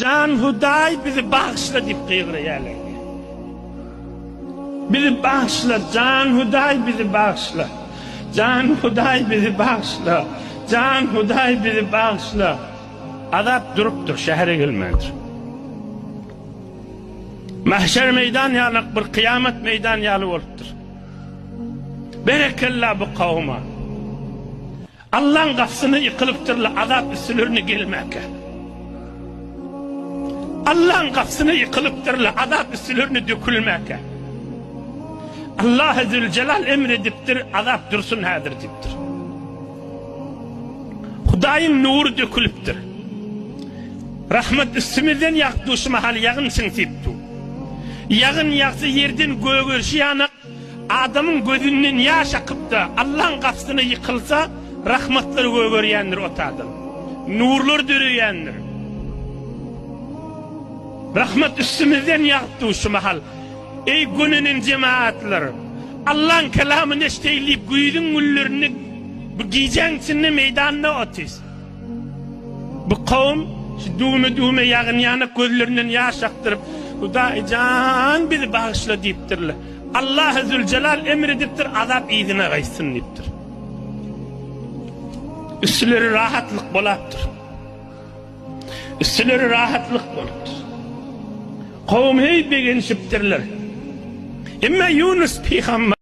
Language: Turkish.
Can Huday bizi bağışla deyip kıygırayalım. Bizi bağışla, Can Huday bizi bağışla. Can Huday bizi bağışla. Can Huday bizi bağışla. Azap duruptur, şehre gelmendir. Mahşer meydan yanık bir kıyamet meydan yalı oluptur. Berekallah bu kavma. Allah'ın kapısını yıkılıptırla azap üstülerini gelmeke. Allah'ın kapısını yıkılıptırla azap üstülerini dökülmeke. Allah Zülcelal emrediptir, azap dursun hadir diptir. Hudayın nuru dökülüptir. Rahmet üstümüzden yaktı şu mahal yağın sıntıptı. Yağın yaksı yerden göğürşü yanık, adamın gözünden yaş akıp da Allah'ın kapısını yıkılsa, rahmetleri göğüryendir otadım. Nurlar dürüyendir. Rahmet üstümüzden yaktı şu mahal. Ey gününün cemaatleri, Allah'ın kelamını eşteyleyip güydün güllerini bu giyeceğin meydanına otiz. Bu kavm düğme yağın yanık gözlerinden yaş aktırıp Huday can bizi bağışla deyiptirler. Allah Zülcelal emrediptir, azap idine gaysın deyiptir. Üstüleri rahatlık bolaptır. Üstüleri rahatlık bolaptır. Kavm hey begenşiptirler. Ama Yunus peygamber